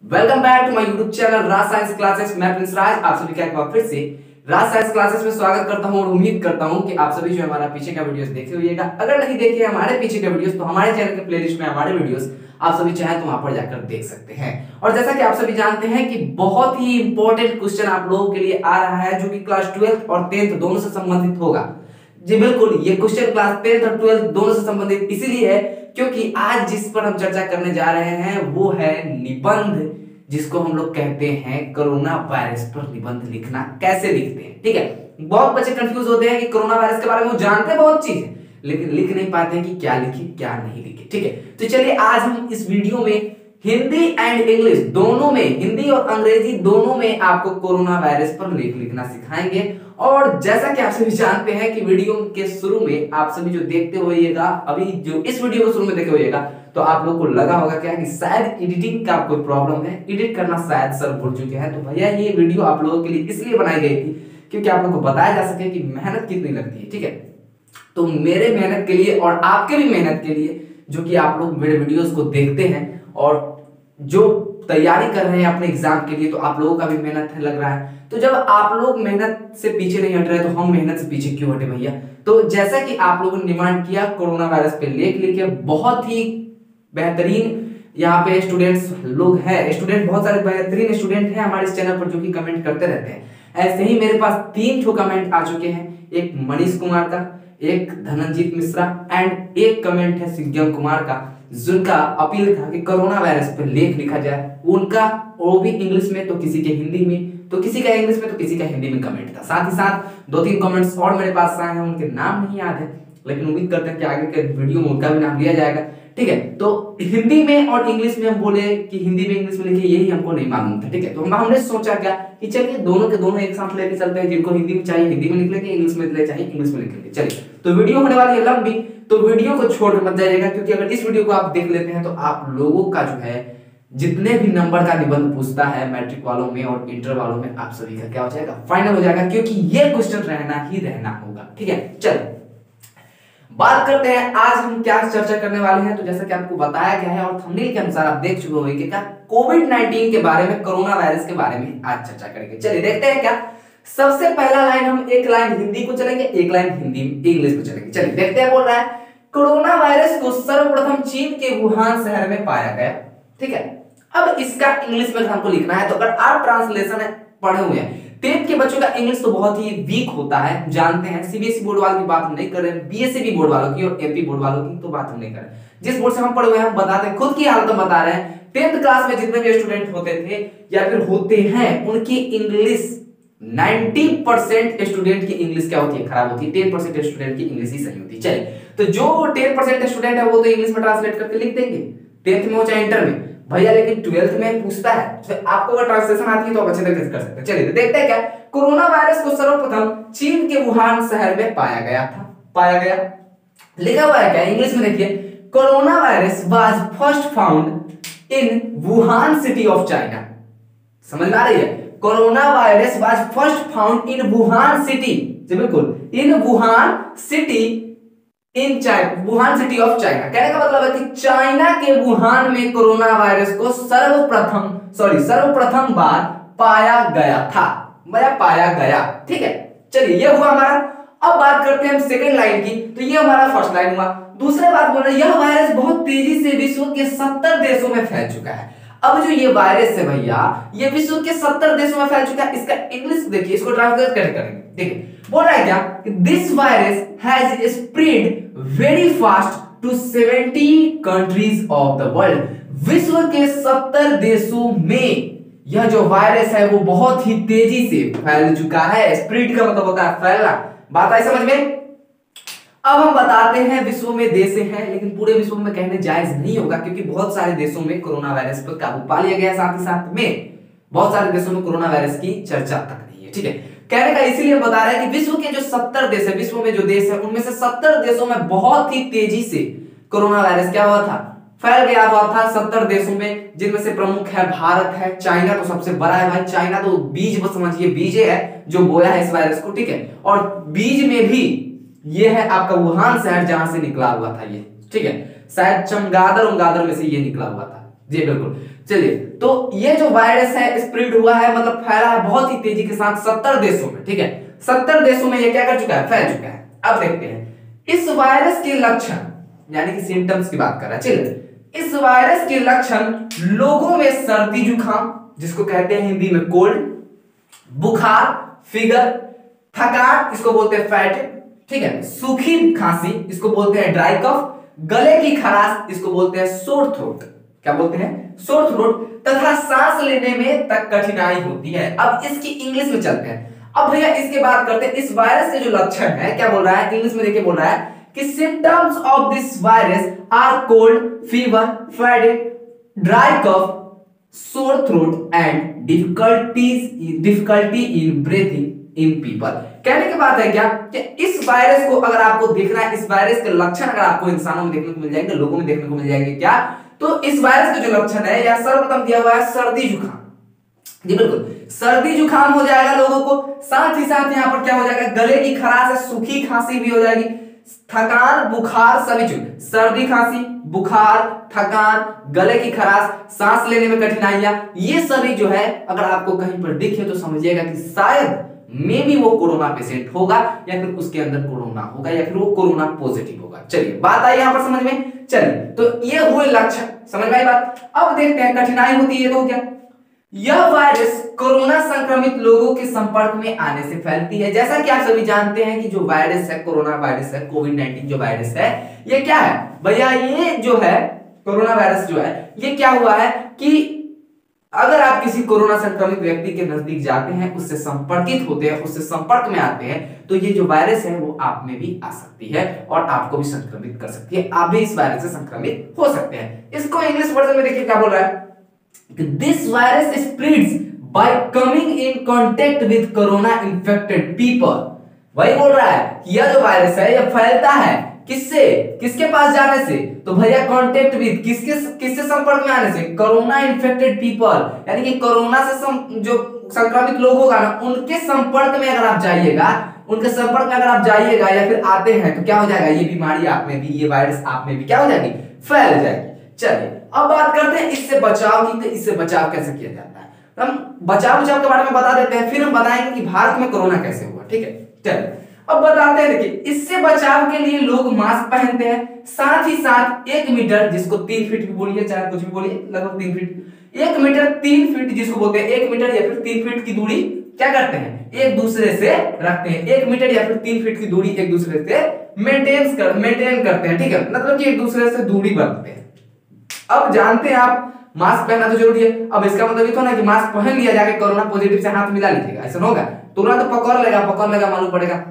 Welcome back to my YouTube channel Raj science classes. मैं Prince Raj आप सभी का एक बार फिर से राज साइंस क्लासेस में स्वागत करता हूं और उम्मीद करता हूं कि आप सभी जो हमारा पीछे का वीडियोस देखे होइएगा। अगर नहीं देखे हमारे पीछे के वीडियोस तो हमारे चैनल के प्लेलिस्ट में हमारे वीडियोस आप सभी चाहें तो वहां पर जाकर देख सकते हैं। और जैसा कि आप सभी जानते हैं कि बहुत ही इंपॉर्टेंट क्वेश्चन आप लोगों के लिए आ रहा है जो कि क्लास 12th और 10th दोनों से संबंधित होगा। जी बिल्कुल, ये क्वेश्चन क्लास 10th और 12th दोनों से संबंधित इसीलिए है क्योंकि आज जिस पर हम चर्चा करने जा रहे हैं वो है निबंध, जिसको हम लोग कहते हैं कोरोना वायरस पर निबंध लिखना कैसे लिखते हैं। ठीक है, बहुत बच्चे कंफ्यूज होते हैं कि कोरोना वायरस के बारे में वो जानते बहुत चीज है लेकिन लिख नहीं पाते हैं कि क्या लिखे क्या नहीं लिखे। ठीक है, तो चलिए आज हम इस वीडियो में हिंदी एंड इंग्लिश दोनों में, हिंदी और अंग्रेजी दोनों में आपको कोरोना वायरस पर लेख लिखना सिखाएंगे। और जैसा कि आप सभी जानते हैं कि वीडियो के शुरू में आप सभी जो देखते होइएगा, अभी जो इस वीडियो को शुरू में देखे होइएगा तो आप लोग को लगा होगा क्या कि शायद एडिटिंग का कोई प्रॉब्लम है, एडिट करना शायद सर भूल चुके हैं। तो भैया ये वीडियो आप लोगों के लिए इसलिए बनाई गई थी क्योंकि आप लोगों को बताया जा सके कि मेहनत कितनी लगती है। ठीक है, तो मेरे मेहनत के लिए और आपके भी मेहनत के लिए जो कि आप लोग मेरे वीडियोस को देखते हैं और जो तैयारी कर रहे हैं अपने एग्जाम के लिए, तो आप लोगों का भी मेहनत लग रहा है। तो जब आप लोग मेहनत से पीछे नहीं हट रहे तो हम मेहनत से पीछे क्यों हटे भैया। तो जैसा कि आप लोगों ने डिमांड किया कोरोना वायरस पे लेख लिखे, बहुत ही बेहतरीन यहाँ पे स्टूडेंट्स लोग हैं, स्टूडेंट बहुत सारे बेहतरीन स्टूडेंट हैं हमारे इस चैनल पर जो कि कमेंट करते रहते हैं। ऐसे ही मेरे पास 3 ठो कमेंट आ चुके हैं, एक मनीष कुमार का, एक धनंजीत मिश्रा एंड एक कमेंट है सिंघम कुमार का, जिनका अपील था कि कोरोना वायरस पर लेख लिखा जाए। उनका वो भी इंग्लिश में तो किसी के हिंदी में, तो किसी का इंग्लिश में तो किसी का हिंदी में कमेंट था। साथ ही साथ 2-3 कमेंट्स और मेरे पास आए हैं, उनके नाम नहीं याद है लेकिन उम्मीद करते हैं कि आगे के वीडियो में उनका भी नाम लिया जाएगा। ठीक है, तो हिंदी में और इंग्लिश में हम बोले कि हिंदी में इंग्लिश में लिखे, यही हमको नहीं मालूम था। ठीक है, तो हमने सोचा क्या कि चलिए दोनों के दोनों एक साथ लेके चलते हैं, जिनको हिंदी में चाहिए हिंदी में लिख लेंगे, इंग्लिश में चाहिए इंग्लिश में लिख लेंगे। चलिए, तो वीडियो होने वाली है लंबी, तो वीडियो को छोड़ मत जाइएगा क्योंकि अगर इस वीडियो को आप देख लेते हैं तो आप लोगों का जो है जितने भी नंबर का निबंध पूछता है मैट्रिक वालों में और इंटर वालों में, आप सभी का क्या हो जाएगा, फाइनल हो जाएगा, क्योंकि ये क्वेश्चन रहना ही रहना होगा। ठीक है, चलिए बात करते हैं आज हम क्या चर्चा करने वाले हैं। तो जैसा कि आपको बताया गया है और थंबनेल के अनुसार आप देख चुके होंगे कि क्या कोविड-19 के बारे में, कोरोना वायरस के बारे में आज चर्चा करेंगे। चलिए देखते हैं क्या। सबसे पहला लाइन, हम एक लाइन हिंदी को चलेंगे, एक लाइन हिंदी इंग्लिश को चलेंगे। चलिए देखते हैं। बोल रहा है कोरोना वायरस को सर्वप्रथम चीन के वुहान शहर में पाया गया। ठीक है, अब इसका इंग्लिश में हमको लिखना है। तो अगर आप ट्रांसलेशन पढ़े हुए हैं, 10th के बच्चों का इंग्लिश तो बहुत ही वीक होता है, जानते हैं। सीबीएसई बोर्ड वालों की बात हम नहीं कर रहे हैं, बीएसई बोर्ड वालों की और एमपी बोर्ड वालों की तो बात हम नहीं कर रहे। जिस बोर्ड से हम पढ़े हुए हैं हम बताते हैं, खुद की हालत हम बता रहे हैं। 10th क्लास में जितने भी स्टूडेंट होते थे या फिर होते हैं, उनकी इंग्लिश 90% स्टूडेंट की इंग्लिश क्या होती है, खराब होती है। 10% स्टूडेंट की इंग्लिश ही सही होती है। चलिए, तो जो 10% स्टूडेंट है वो तो इंग्लिश में ट्रांसलेट करके लिख देंगे, 10th में हो चाहे इंटर में भैया, लेकिन 12th में पूछता है तो आपको अगर ट्रांसलेशन आती है तो आप अच्छे तरीके से कर सकते हैं। चलिए तो देखते हैं क्या। कोरोना वायरस को सर्वप्रथम चीन के वुहान शहर में पाया गया था। पाया गया लिखा हुआ है क्या इंग्लिश में, देखिए corona virus was first found in Wuhan city of China. समझ में आ रही है, corona virus was first found in Wuhan city, जी बिल्कुल, in Wuhan city in China, Wuhan city of China. कहने का मतलब है कि चाइना के वुहान में कोरोना वायरस को सर्वप्रथम बार पाया गया था, पाया गया। ठीक है, चलिए ये हुआ हमारा। अब बात करते हैं हम सेकंड लाइन की। तो ये हमारा फर्स्ट लाइन हुआ। दूसरे बात बोल रहे हैं यह वायरस बहुत तेजी से विश्व के 70 देशों में फैल चुका है। अब जो ये वायरस है भैया, ये विश्व के 70 देशों में फैल चुका है। इसका इंग्लिश देखिए, इसको ट्रांसलेट कैसे करेंगे। देखिए बोल रहा है क्या, this virus has spread very fast to 70 countries of the world. विश्व के 70 देशों में यह जो वायरस है वो बहुत ही तेजी से फैल चुका है। स्प्रेड का मतलब होता है फैलना। बात आई समझ में। अब हम बताते हैं विश्व में देश हैं, लेकिन पूरे विश्व में कहने जायज नहीं होगा क्योंकि बहुत सारे देशों में कोरोना वायरस पर काबू पा लिया गया है। साथ ही साथ में बहुत सारे देशों में कोरोना वायरस की चर्चा तक नहीं है। ठीक है, कहने का इसीलिए बता रहे हैं कि विश्व के जो 70 देश है, विश्व में जो देश है उनमें से 70 देशों में बहुत ही तेजी से कोरोना वायरस क्या हुआ था, फैल गया हुआ था 70 देशों में, जिनमें से प्रमुख है भारत है, चाइना तो सबसे बड़ा है भाई। चाइना तो बीज बस समझिए, बीज है जो बोया है इस वायरस को। ठीक है, और बीज में भी ये है आपका वुहान शहर जहां से निकला हुआ था ये। ठीक है, शायद चमगादड़ में से ये निकला हुआ था। जी बिल्कुल। चलिए, तो ये जो वायरस है स्प्रेड हुआ है, मतलब फैला है बहुत ही तेजी के साथ 70 देशों में, ठीक है। 70 देशों में ये क्या कर चुका है, फैल चुका है। अब देखते हैं इस वायरस के लक्षण, यानी कि सिम्टम्स की बात कर रहा है। चलिए, इस वायरस के लक्षण लोगों में सर्दी जुकाम, जिसको कहते हैं हिंदी में कोल्ड, बुखार, फिगर, थकान, इसको बोलते हैं फैटिग, ठीक है, सूखी खांसी, इसको बोलते हैं ड्राई कफ, गले की खराश, इसको बोलते हैं सोर थ्रोट, क्या बोलते हैं, सोर थ्रोट, तथा सांस लेने में तक कठिनाई होती है। अब इसकी इंग्लिश में चलते हैं। अब भैया इसके बात करते हैं, इस वायरस के जो लक्षण है, क्या बोल रहा है इंग्लिश में, देखिए बोल रहा है कि symptoms of this virus are cold, fever, fatigue, dry cough, sore throat and difficulty in breathing in people। कहने की बात है क्या कि इस वायरस को अगर आपको देखना है, इस वायरस के लक्षण अगर आपको इंसानों में देखने को मिल जाएंगे, लोगों में देखने को मिल जाएंगे, क्या तो इस वायरस के जो लक्षण है, या सर्वप्रथम दिया हुआ है सर्दी जुकाम, जी बिल्कुल, सर्दी जुकाम हो जाएगा लोगों को, साथ ही साथ यहाँ पर क्या हो जाएगा, गले की खराश है, सूखी खांसी भी हो जाएगी, थकान, बुखार, सभी चीज, सर्दी, खांसी, बुखार, थकान, गले की खराश, सांस लेने में कठिनाइयां, ये सभी जो है अगर आपको कहीं पर दिखे तो समझिएगा कि शायद मे भी वो कोरोना पेशेंट होगा, या फिर उसके अंदर कोरोना होगा, या फिर वो कोरोना पॉजिटिव होगा। चलिए बात आई यहां पर समझ में। चलिए, तो ये हुए लक्षण, समझ में आई बात। अब देखते हैं कठिनाई होती है तो क्या, यह वायरस कोरोना संक्रमित लोगों के संपर्क में आने से फैलती है। जैसा कि आप सभी जानते हैं कि जो वायरस है, कोरोना वायरस है, कोविड-19 जो वायरस है, ये क्या है भैया, ये जो है कोरोना वायरस जो है, ये क्या हुआ है कि अगर आप किसी कोरोना संक्रमित व्यक्ति के नजदीक जाते हैं, उससे संपर्कित होते हैं, उससे संपर्क में आते हैं, तो ये जो वायरस है वो आप में भी आ सकती है और आपको भी संक्रमित कर सकती है, आप भी इस वायरस से संक्रमित हो सकते हैं। इसको इंग्लिश वर्जन में देखिए क्या बोल रहा है, this virus spreads bye coming in contact with corona infected people. वही बोल रहा है कि यह जो वायरस है यह फैलता है किससे, किसके पास जाने से, तो भैया कांटेक्ट विद, किससे संपर्क में आने से, कोरोना इन्फेक्टेड पीपल, यानी कि कोरोना से जो संक्रमित लोग होगा ना, उनके संपर्क में अगर आप जाइएगा, उनके संपर्क में अगर आप जाइएगा या फिर आते हैं, तो क्या हो जाएगा, ये बीमारी आप में भी, ये वायरस आप में भी क्या हो जाएगी, फैल जाएगी। चलिए अब बात करते हैं इससे बचाव की, इससे बचाव कैसे किया जाता है। तो हम बचाव के बारे में बता देते हैं, फिर हम बताएंगे कि भारत में कोरोना कैसे हुआ, ठीक है। चलिए अब बताते हैं, देखिए इससे बचाव के लिए लोग मास्क पहनते हैं, साथ ही साथ 1 मीटर, जिसको 3 फीट भी बोलिए, चाहे कुछ भी बोलिए, लगभग 3 फीट, 1 मीटर 3 फीट जिसको बोलते हैं, 1 मीटर या फिर 3 फीट की दूरी क्या करते हैं, एक दूसरे से रखते हैं। 1 मीटर या फिर 3 फीट की दूरी एक दूसरे से मेंटेन करते हैं, ठीक है, मतलब कि एक दूसरे से दूरी बरतते हैं। अब जानते हैं आप मास्क पहनना तो जरूरी है। अब इसका मतलब ये तो ना कि मास्क पहन लिया, जाके कोरोना पॉजिटिव से हाथ मिला लीजिएगा, ऐसा होगा, तुरंत पकड़ लेगा मालूम पड़ेगा।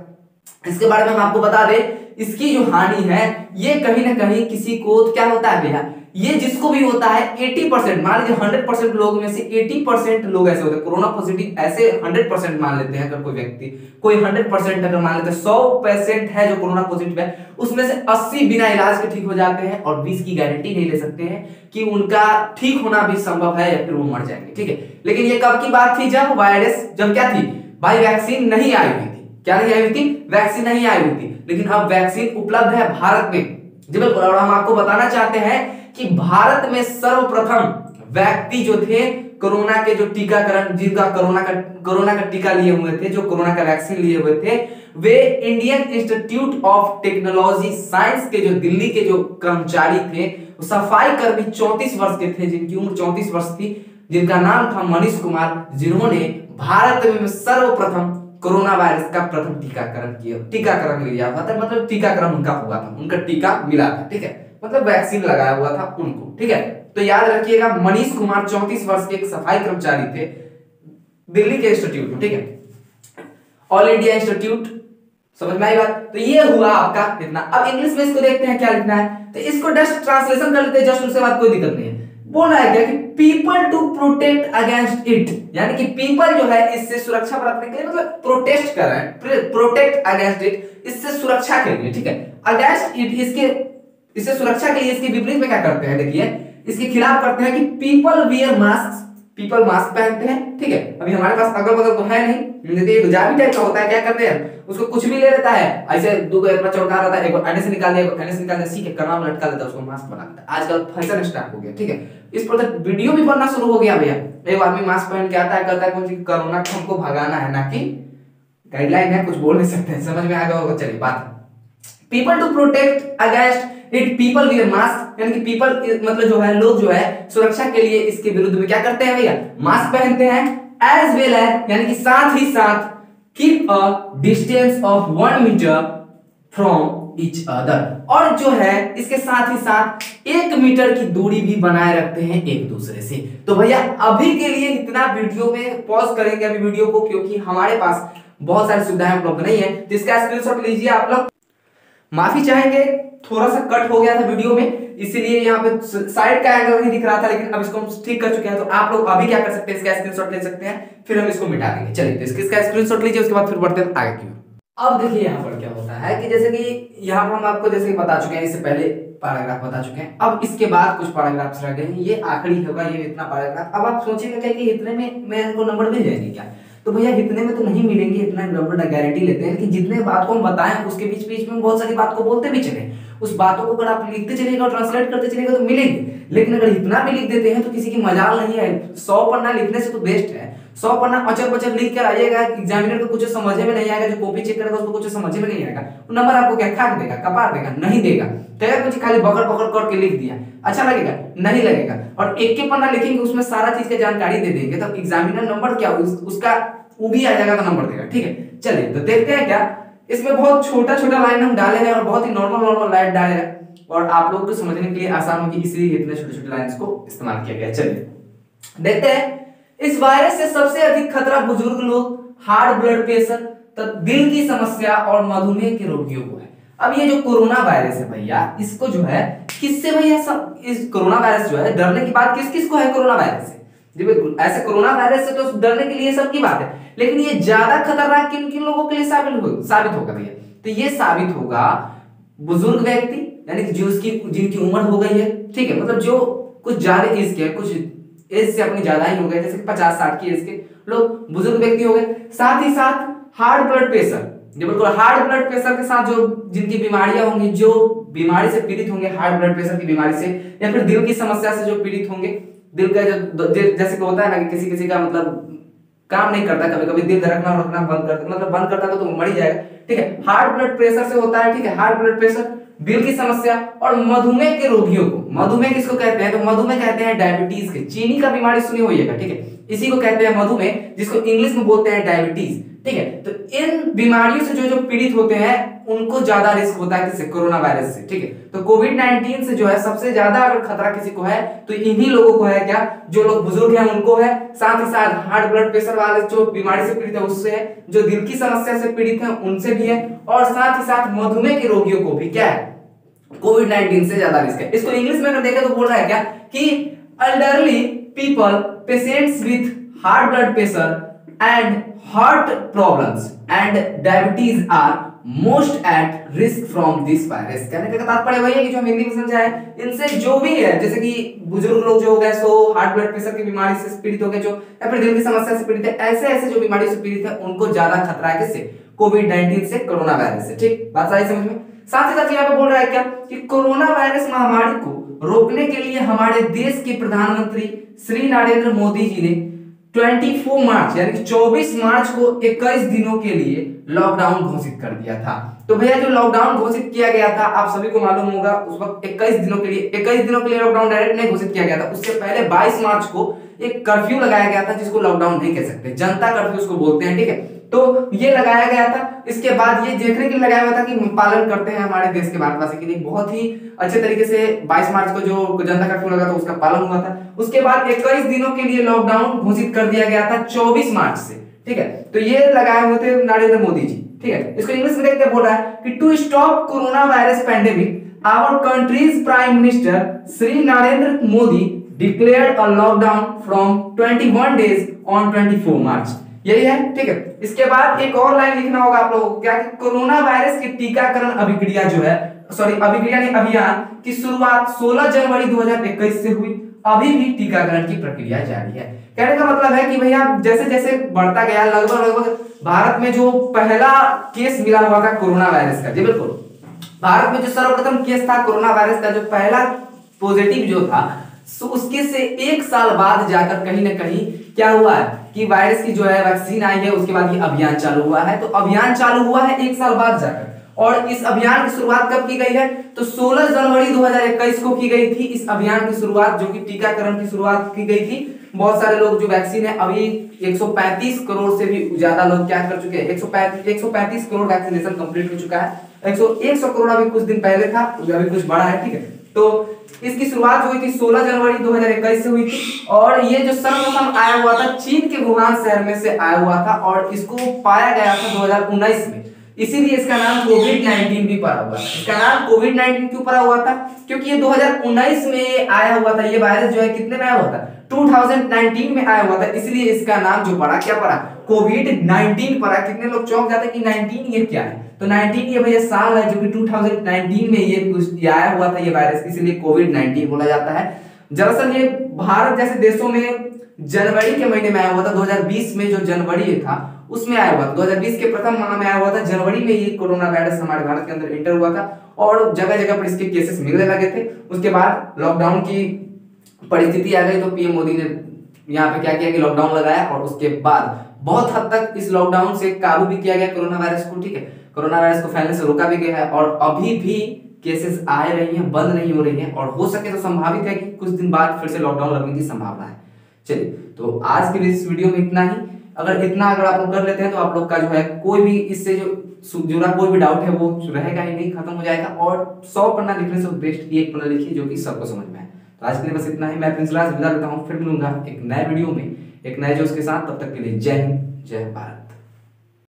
इसके बारे में हम आपको बता दें, इसकी जो हानि है ये कहीं ना कहीं किसी को क्या होता है भैया, ये जिसको भी होता है 80%, मान लीजिए 100% लोगों में से 80% लोग ऐसे होते हैं कोरोना पॉजिटिव, ऐसे 100% मान लेते हैं। अगर कोई व्यक्ति कोई 100% अगर मान लेते हैं, 100% है जो कोरोना पॉजिटिव है, उसमें से 80 बिना इलाज के ठीक हो जाते हैं और 20 की गारंटी नहीं ले सकते हैं कि उनका ठीक होना भी संभव है या फिर वो मर जाएंगे, ठीक है। लेकिन ये कब की बात थी, जब वायरस, जब क्या थी भाई, वैक्सीन नहीं आई हुई थी। क्या नहीं आई हुई थी, वैक्सीन नहीं आई हुई थी। लेकिन अब वैक्सीन उपलब्ध है भारत में, जी बिल्कुल। और हम आपको बताना चाहते हैं कि भारत में सर्वप्रथम व्यक्ति जो थे कोरोना के जो टीकाकरण, जिनका कोरोना का टीका लिए हुए थे, जो कोरोना का वैक्सीन लिए हुए थे, वे Indian Institute of Technology science के जो दिल्ली के जो कर्मचारी थे, सफाई कर्मी 34 वर्ष के थे, जिनकी उम्र 34 वर्ष थी, जिनका नाम था मनीष कुमार, जिन्होंने भारत में सर्वप्रथम कोरोना वायरस का प्रथम टीकाकरण लिया हुआ था, मतलब टीकाकरण उनका हुआ था, उनका टीका मिला था, ठीक है, मतलब वैक्सीन लगाया हुआ था उनको, ठीक है। तो याद रखिएगा, मनीष कुमार 34 वर्ष के एक सफाई कर्मचारी थे दिल्ली के इंस्टीट्यूट में, ठीक है, ऑल इंडिया इंस्टीट्यूट, समझ में आई बात। तो ये हुआ आपका इतना। अब इंग्लिश में इसको देखते हैं क्या लिखना है, तो इसको जस्ट ट्रांसलेशन कर लेते हैं, जस्ट उसके बाद कोई दिक्कत नहीं है। बोला है क्या कि people to protect against it, यानी कि पीपल जो है इससे सुरक्षा प्राप्त के लिए, मतलब प्रोटेस्ट कर रहे हैं, प्रोटेक्ट अगेंस्ट इट, इससे सुरक्षा के लिए, ठीक है, अगेंस्ट इट, इससे सुरक्षा के लिए इसके विपरीत में क्या करते हैं, देखिए इसके खिलाफ करते हैं कि people wear mask, people mask पहनते हैं, ठीक है। अभी हमारे पास अगल बगल तो है नहीं, नहीं तो जावी टाइप का होता है, क्या करते हैं उसको कुछ भी ले लेता है ऐसे, दो इतना चौका रहता है, एक एने से निकाल दिया, एने से निकाल दिया, सीख के कनाम में लटका लेता है, उसको मास्क बना देता है। आजकल फैशन स्टार्ट हो गया, ठीक है। इस प्रकार वीडियो भी बनना शुरू हो गया भैया। एक आदमी मास्क पहन के आता है, कहता है कौन सी कोरोना को हमको भगाना है, ना कि गाइडलाइन है, कुछ बोल नहीं सकते, समझ में आ गया होगा। चलिए बात, people to protect against it people wear mask, यानी कि पीपल मतलब जो है लोग जो है सुरक्षा के लिए इसके विरुद्ध में क्या करते हैं भैया, मास्क पहनते हैं। एज वेल एज यानी कि साथ ही साथ keep a distance of 1 metre from each other, और जो है इसके साथ ही साथ 1 मीटर की दूरी भी बनाए रखते हैं एक दूसरे से। तो भैया अभी के लिए इतना, वीडियो में पॉज करेंगे अभी वीडियो को, क्योंकि हमारे पास बहुत सारी सुविधाएं उपलब्ध नहीं है। तो इसका स्क्रीनशॉट लीजिए आप लोग। माफी चाहेंगे, थोड़ा सा कट हो गया था वीडियो में, इसीलिए यहाँ पे साइड का एंगल नहीं दिख रहा था, लेकिन अब इसको हम ठीक कर चुके हैं। तो आप लोग अभी क्या कर सकते हैं, इसका स्क्रीनशॉट ले सकते हैं, फिर हम इसको मिटा देंगे। चलिए तो इसका स्क्रीनशॉट लीजिए, उसके बाद फिर बढ़ते हैं आगे की ओर। अब देखिए यहाँ पर क्या होता है कि जैसे कि यहाँ पर हम आपको जैसे कि बता चुके हैं, इससे पहले पैराग्राफ बता चुके हैं, अब इसके बाद कुछ पैराग्राफ्स रह गए हैं, ये आखिरी होगा ये इतना पैराग्राफ। अब आप सोचिएगा क्या कि इतने में मेरे को नंबर मिल जाएंगे क्या, तो भैया इतने में तो नहीं मिलेंगे, इतना नंबर गारंटी लेते हैं कि जितने बात को हम बताएं उसके बीच बीच में बहुत सारी बात को बोलते भी चले, उस बातों को अगर आप लिखते चलिएगा और ट्रांसलेट करते चलिएगा तो मिलेंगे। लेकिन अगर इतना भी लिख देते हैं तो किसी की मजाल नहीं है। 100 पन्ना लिखने से तो बेस्ट है 100 पन्ना अचर पचर लिख कर आइएगा, एग्जामिनर को कुछ समझ में नहीं आएगा, जो कॉपी चेक करेगा उसको कुछ समझ में नहीं आएगा, वो नंबर आपको क्या खाक देगा, कपार देगा, नहीं देगा। कहेगा कुछ खाली बकर बकर करके लिख दिया, अच्छा लगेगा, नहीं लगेगा। और एक के पन्ना लिखेंगे उसमें सारा चीज की जानकारी दे देंगे, तो एग्जामिनर नंबर क्या उसका वो भी आ जाएगा तो नंबर देगा, ठीक है। चलिए तो देखते हैं क्या, इसमें बहुत छोटा छोटा लाइन हम डाले हैं और बहुत ही नॉर्मल लाइन डाले हैं, और आप लोगों को समझने के लिए आसान होगी, इसलिए इतने छोटे छोटे लाइंस को इस्तेमाल किया गया। चलिए देखते हैं, इस वायरस से सबसे अधिक खतरा बुजुर्ग लोग, हार्ट ब्लड प्रेशर, दिल की समस्या और मधुमेह के रोगियों को है। अब ये जो कोरोना वायरस है भैया, इसको जो है किससे भैया, सब इस कोरोना वायरस जो है, डरने की बात किस किस को है कोरोना वायरस से, जी बिल्कुल, ऐसे कोरोना वायरस से तो डरने के लिए सबकी बात है, लेकिन ये ज्यादा खतरनाक किन किन लोगों के लिए साबित होगा भैया, तो ये साबित होगा बुजुर्ग व्यक्ति, यानी कि जो जिनकी उम्र हो गई है, ठीक है, मतलब जो कुछ ज्यादा एज के, कुछ एज से अपनी ज्यादा ही हो गए, जैसे 50-60 की एज के लोग बुजुर्ग व्यक्ति हो गए। साथ ही साथ हार्ट ब्लड प्रेशर, जो बिल्कुल हार्ट ब्लड प्रेशर के साथ जो जिनकी बीमारियां होंगी, जो बीमारी से पीड़ित होंगे, हार्ट ब्लड प्रेशर की बीमारी से, या फिर दिल की समस्या से जो पीड़ित होंगे, दिल का जो जैसे कि होता है ना कि किसी किसी का मतलब काम नहीं करता, कभी कभी दिल धड़कना बंद करता, मतलब बंद करता तो मर ही जाएगा, ठीक है। हार्ट ब्लड प्रेशर से होता है, ठीक है, हार्ट ब्लड प्रेशर, दिल की समस्या और मधुमेह के रोगियों को, मधुमेह किसको कहते हैं, तो मधुमेह कहते हैं डायबिटीज के, चीनी का बीमारी सुनी होइएगा, ठीक है, इसी को कहते हैं मधुमेह, जिसको इंग्लिश में बोलते हैं डायबिटीज, ठीक है। तो इन बीमारियों से जो पीड़ित होते हैं उनको ज्यादा रिस्क होता है किससे, कोरोना वायरस से, ठीक है। तो कोविड-19 से जो है सबसे ज्यादा अगर खतरा किसी को है तो इन्हीं लोगों को है, क्या, जो लोग बुजुर्ग हैं उनको है, साथ ही साथ हार्ट ब्लड प्रेशर वाले जो बीमारी से पीड़ित है उससे है, जो दिल की समस्या से पीड़ित है उनसे भी है, और साथ ही साथ मधुमेह के रोगियों को भी क्या है, कोविड-19 से ज्यादा रिस्क है। इसको इंग्लिश में अगर देखें तो बोल रहा है क्या कि elderly people, patients with heart blood pressure and heart problems and diabetes are most at risk from this virus. कहने का तात्पर्य वही है कि जो हम हिंदी में समझाए, इनसे जो भी है, जैसे कि बुजुर्ग लोग जो हो गए सो हार्ट ब्लड प्रेशर की बीमारी से पीड़ित हो गए, जो या फिर दिल की समस्या से पीड़ित है, ऐसे ऐसे जो बीमारी से पीड़ित है उनको ज्यादा खतरा है किससे, कोविड-19 से, कोरोना वायरस से, ठीक, बात सारी समझ में। साथ ही साथ यहाँ पे बोल रहा है क्या कि कोरोना वायरस महामारी को रोकने के लिए हमारे देश के प्रधानमंत्री श्री नरेंद्र मोदी जी ने 24 मार्च यानी कि 24 मार्च को 21 दिनों के लिए लॉकडाउन घोषित कर दिया था। तो भैया जो लॉकडाउन घोषित किया गया था आप सभी को मालूम होगा, उस वक्त 21 दिनों के लिए लॉकडाउन डायरेक्ट नहीं घोषित किया गया था, उससे पहले 22 मार्च को एक कर्फ्यू लगाया गया था, जिसको लॉकडाउन नहीं कह सकते, जनता कर्फ्यू उसको बोलते हैं, ठीक है। तो ये लगाया गया था, इसके बाद ये देखने के लिए लगाया हुआ था कि पालन करते हैं हमारे देश के भारतवासी की, बहुत ही अच्छे तरीके से 22 मार्च को जो जनता कर्फ्यू लगा था उसका पालन हुआ था। उसके बाद 21 दिनों के लिए लॉकडाउन घोषित कर दिया गया था 24 मार्च से, ठीक है। तो ये लगाए हुए थे नरेंद्र मोदी जी, ठीक है। इसको इंग्लिश में देखते बोल रहा है कि to stop corona virus pandemic our countries prime minister Shri Narendra Modi declared a lockdown from 21 days on 24 March. यही है, ठीक है। इसके बाद एक और लाइन लिखना होगा आप लोगों को, क्या कि कोरोना वायरस की टीकाकरण अभिक्रिया जो है, सॉरी अभिक्रिया नहीं, अभियान की शुरुआत 16 जनवरी 2021 से हुई अभी भी टीकाकरण की प्रक्रिया जारी है। कहने का मतलब है कि भैया जैसे जैसे बढ़ता गया, लगभग भारत में जो पहला केस मिला हुआ था कोरोना वायरस का, जी बिल्कुल, भारत में जो सर्वप्रथम केस था कोरोना वायरस का, जो पहला पॉजिटिव जो था, सो उसके से 1 साल बाद जाकर कहीं ना कहीं क्या हुआ है कि वायरस की जो है वैक्सीन आई है, उसके बाद ये अभियान चालू हुआ है। तो अभियान चालू हुआ है 1 साल बाद जाकर, और इस अभियान की शुरुआत कब की गई है, तो 16 जनवरी 2021 को की गई थी इस अभियान की शुरुआत, जो कि टीकाकरण की शुरुआत की गई थी। बहुत सारे लोग जो वैक्सीन है, अभी 135 करोड़ से भी ज्यादा लोग क्या कर चुके हैं, 135 करोड़ वैक्सीनेशन कंप्लीट हो चुका है। 100 करोड़ अभी कुछ दिन पहले था, अभी कुछ बड़ा है, ठीक है। तो इसकी शुरुआत हुई थी 16 जनवरी 2021 से हुई थी, और ये जो सर्वप्रथम आया हुआ था चीन के वुहान शहर में से आया हुआ था, और इसको पाया गया था 2019 में, इसीलिए इसका नाम कोविड-19 भी पड़ा हुआ है। इसका नाम कोविड-19 क्यों पड़ा हुआ था, क्योंकि ये 2019 में आया हुआ था, ये वायरस जो है कितने में आया हुआ था, 2019 में आया हुआ था, इसलिए इसका नाम जो पड़ा, क्या पड़ा, कोविड-19 पड़ा। कितने लोग चौंक जाते हैं कि 19 ये क्या है, तो 19 ये भैया साल है, जो कि 2019 में ये आया हुआ था ये वायरस, इसलिए कोविड-19 बोला जाता है। दरअसल ये भारत जैसे देशों में जनवरी के महीने में आया हुआ था, 2020 में जो जनवरी था उसमें आया हुआ था, 2020 के प्रथम माह में आया हुआ था, जनवरी में ये कोरोना वायरस हमारे भारत के अंदर एंटर हुआ था, और जगह जगह पर इसके केसेस मिलने लगे थे। उसके बाद लॉकडाउन की परिस्थिति आ गई, तो पीएम मोदी ने यहाँ पे क्या किया कि लॉकडाउन लगाया, और उसके बाद बहुत हद तक इस लॉकडाउन से काबू भी किया गया कोरोना वायरस को, ठीक है। कोरोना वायरस को फैलने से रोका भी गया है, और अभी भी केसेस आ रही हैं, बंद नहीं हो रही हैं, और हो सके तो संभावित है कि कुछ दिन बाद फिर से लॉकडाउन लगने की संभावना है। चलिए, तो आज के इस वीडियो में इतना ही। अगर आप लोग कर लेते हैं तो आप लोग का जो है कोई भी इससे जो जुड़ा कोई भी डाउट है वो रहेगा ही नहीं, खत्म हो जाएगा, और 100 पन्ना लिखने से बेस्ट 1 पन्ना लिखिए जो कि सबको समझ में आए। तो आज के लिए बस इतना ही। मैं प्रिंस राज विदा लेता हूँ, फिर मिलूंगा एक नए वीडियो में एक नए जोश के साथ। तब तक के लिए जय हिंद, जय भारत।